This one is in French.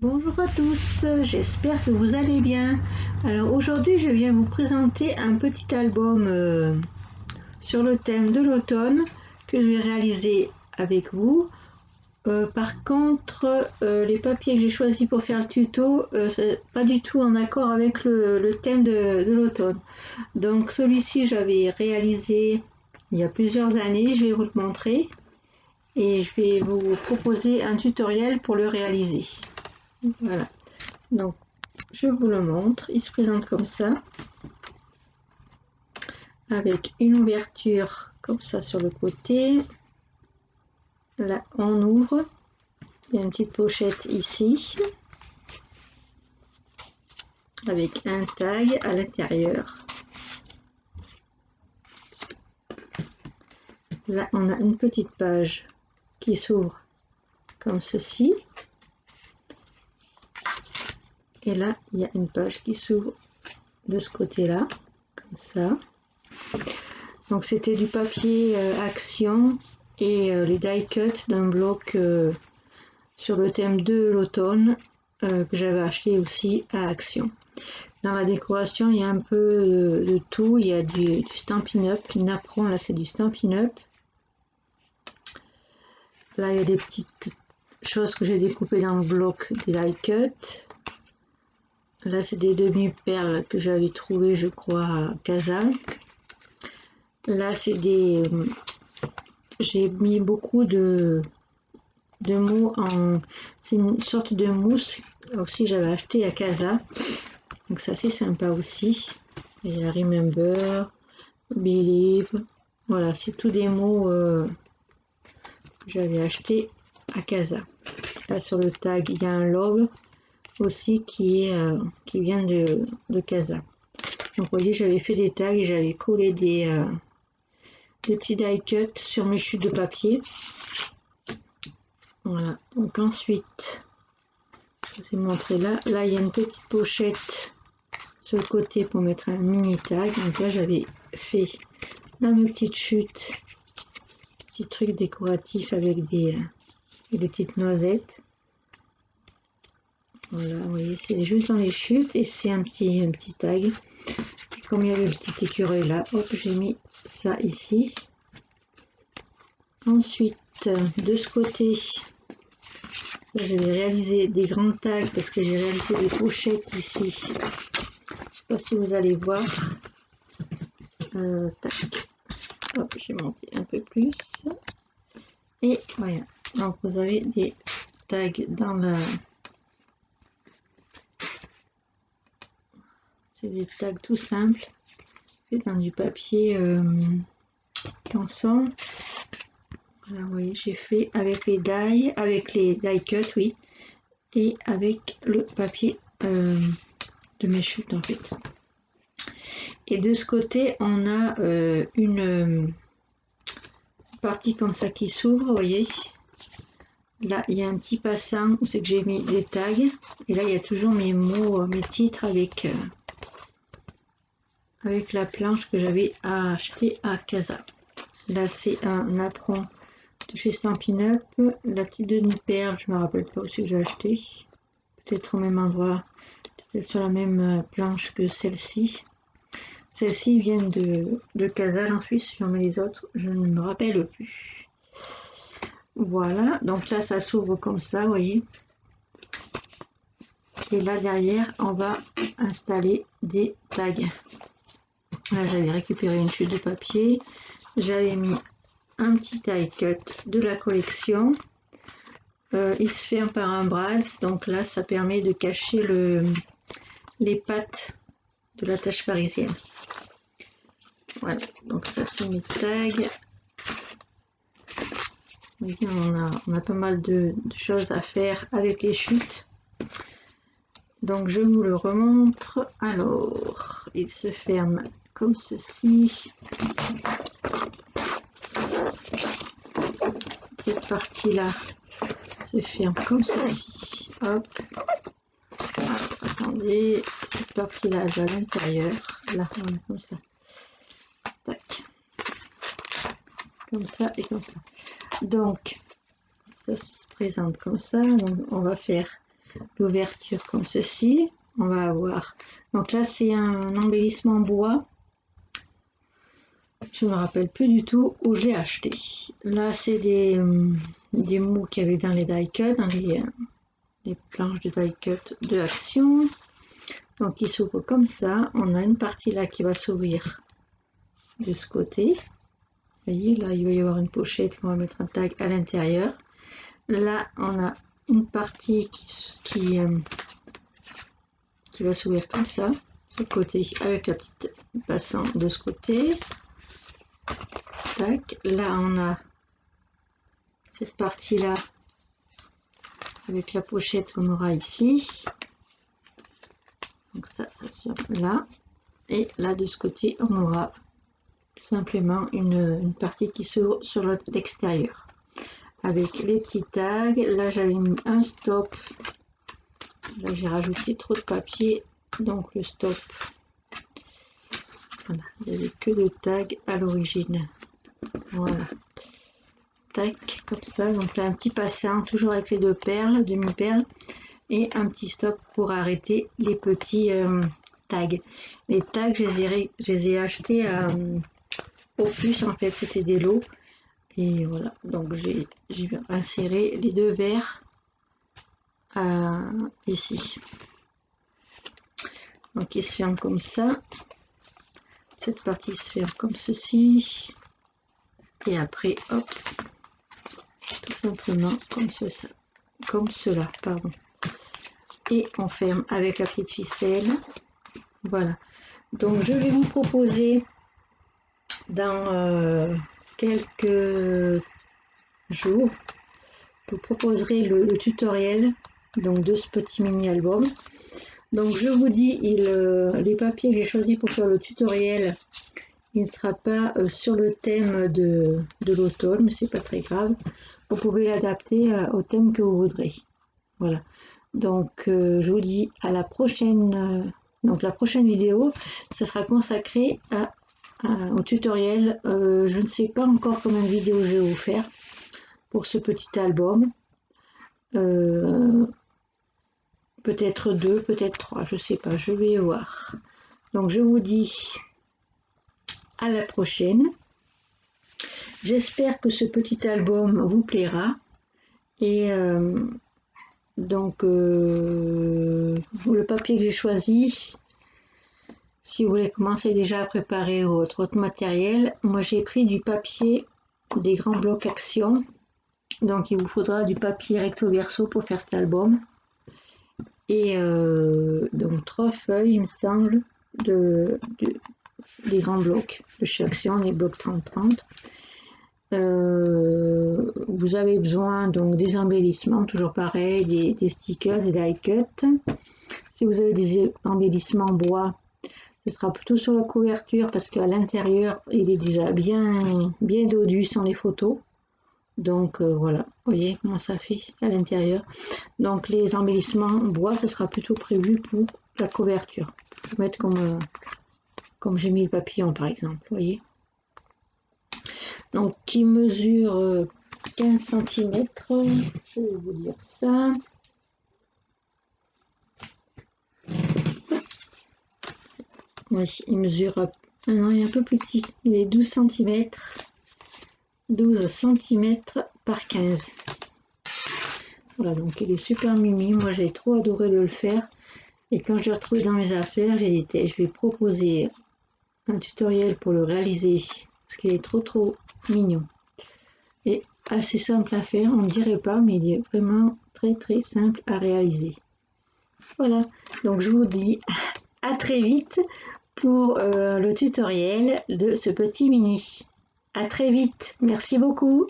Bonjour à tous, j'espère que vous allez bien. Alors aujourd'hui je viens vous présenter un petit album sur le thème de l'automne que je vais réaliser avec vous. Par contre, les papiers que j'ai choisis pour faire le tuto, c'est pas du tout en accord avec le thème de l'automne. Donc celui-ci j'avais réalisé il y a plusieurs années, je vais vous le montrer et je vais vous proposer un tutoriel pour le réaliser. Voilà. Donc, je vous le montre. Il se présente comme ça, avec une ouverture comme ça sur le côté. Là, on ouvre. Il y a une petite pochette ici, avec un tag à l'intérieur. Là, on a une petite page qui s'ouvre comme ceci. Et là, il y a une page qui s'ouvre de ce côté-là, comme ça. Donc c'était du papier Action et les die cut d'un bloc sur le thème de l'automne que j'avais acheté aussi à Action. Dans la décoration, il y a un peu de tout. Il y a du Stampin' Up, une apron, là c'est du Stampin' Up. Là il y a des petites choses que j'ai découpées dans le bloc des die cut. Là c'est des demi-perles que j'avais trouvées je crois à Casa. Là c'est des... J'ai mis beaucoup de mots en... C'est une sorte de mousse aussi j'avais acheté à Casa. Donc ça c'est sympa aussi. Il y a Remember, Believe. Voilà, c'est tous des mots que j'avais acheté à Casa. Là sur le tag il y a un love aussi qui vient de Casa. Donc vous voyez j'avais fait des tags et j'avais collé des petits die cut sur mes chutes de papier. Voilà, donc ensuite je vous ai montré là il y a une petite pochette sur le côté pour mettre un mini tag. Donc là j'avais fait dans mes petites chutes petits trucs décoratifs avec des petites noisettes. Voilà, vous voyez c'est juste dans les chutes et c'est un petit tag. Et comme il y avait le petit écureuil là, hop, j'ai mis ça ici. Ensuite de ce côté je vais réaliser des grands tags parce que j'ai réalisé des pochettes ici. Je sais pas si vous allez voir. Tac. Hop, j'ai monté un peu plus. Et voilà. Donc vous avez des tags dans la... C'est des tags tout simples. Fait dans du papier canson. Voilà, vous voyez, j'ai fait avec les die cut, oui. Et avec le papier de mes chutes en fait. Et de ce côté on a une partie comme ça qui s'ouvre, vous voyez. Là il y a un petit passant où c'est que j'ai mis des tags. Et là il y a toujours mes mots, mes titres avec la planche que j'avais acheté à Casa. Là c'est un apron de chez Stampin' Up. La petite demi-perle, je me rappelle pas où c'est que j'ai acheté. Peut-être au même endroit, peut-être sur la même planche que celle-ci. Celles-ci viennent de Casa, j'en suis sûre, mais les autres, je ne me rappelle plus. Voilà, donc là ça s'ouvre comme ça, vous voyez. Et là derrière, on va installer des tags. Là j'avais récupéré une chute de papier, j'avais mis un petit die cut de la collection. Il se ferme par un brasse, donc là ça permet de cacher les pattes de la tâche parisienne. Voilà, donc ça c'est mes tags. On a pas mal de choses à faire avec les chutes. Donc je vous le remontre. Alors, il se ferme comme ceci. Cette partie-là se ferme comme ceci. Hop. Attendez, cette partie-là à l'intérieur. Là, voilà, comme ça. Tac. Comme ça et comme ça. Donc, ça se présente comme ça. Donc, on va faire l'ouverture comme ceci. On va avoir, donc là c'est un embellissement bois. Je ne me rappelle plus du tout où je l'ai acheté. Là c'est des mots qu'il y avait dans les die cut, dans les planches de die cut de Action. Donc il s'ouvre comme ça. On a une partie là qui va s'ouvrir de ce côté. Vous voyez, là il va y avoir une pochette qu'on va mettre un tag à l'intérieur. Là on a une partie qui va s'ouvrir comme ça, ce côté, avec la petite passant de ce côté. Tac. Là on a cette partie là avec la pochette qu'on aura ici. Donc ça sort là. Et là de ce côté on aura tout simplement une partie qui s'ouvre sur l'extérieur. Avec les petits tags. Là j'avais mis un stop. Là j'ai rajouté trop de papier. Donc le stop. Voilà, il n'y avait que le tag à l'origine. Voilà. Tac, comme ça. Donc là un petit passant, toujours avec les deux perles, demi-perles. Et un petit stop pour arrêter les petits tags. Les tags, je les ai achetés à Opus, en fait, c'était des lots. Et voilà, donc j'ai inséré les deux verres ici. Donc il se ferme comme ça. Cette partie se ferme comme ceci. Et après, hop, tout simplement comme cela. Comme cela, pardon. Et on ferme avec la petite ficelle. Voilà. Donc je vais vous proposer dans quelques jours, je vous proposerai le tutoriel donc de ce petit mini album. Donc je vous dis, les papiers que j'ai choisis pour faire le tutoriel, il ne sera pas sur le thème de l'automne, mais c'est pas très grave. Vous pouvez l'adapter au thème que vous voudrez. Voilà. Donc je vous dis à la prochaine. Donc la prochaine vidéo, ça sera consacré au tutoriel. Je ne sais pas encore combien de vidéos je vais vous faire pour ce petit album. Peut-être 2, peut-être 3, je sais pas, je vais voir. Donc je vous dis à la prochaine. J'espère que ce petit album vous plaira. Et donc le papier que j'ai choisi, si vous voulez commencer déjà à préparer votre matériel, moi j'ai pris du papier des grands blocs Action. Donc il vous faudra du papier recto verso pour faire cet album. Et donc 3 feuilles, il me semble, des grands blocs de chez Action, les blocs 30-30. Vous avez besoin donc des embellissements, toujours pareil, des stickers, des die cut. Si vous avez des embellissements bois, ce sera plutôt sur la couverture parce qu'à l'intérieur il est déjà bien dodu sans les photos. Donc voilà, vous voyez comment ça fait à l'intérieur. Donc les embellissements bois, ce sera plutôt prévu pour la couverture. Je vais mettre comme j'ai mis le papillon par exemple, vous voyez. Donc qui mesure 15 cm, je vais vous dire ça. Oui, il mesure, non, il est un peu plus petit, il est 12 cm. 12 cm par 15. Voilà, donc il est super mimi. Moi j'ai trop adoré de le faire. Et quand je l'ai retrouvé dans mes affaires, j'ai dit je vais proposer un tutoriel pour le réaliser. Parce qu'il est trop mignon. Et assez simple à faire, on ne dirait pas, mais il est vraiment très simple à réaliser. Voilà, donc je vous dis à très vite pour le tutoriel de ce petit mini. À très vite, merci beaucoup.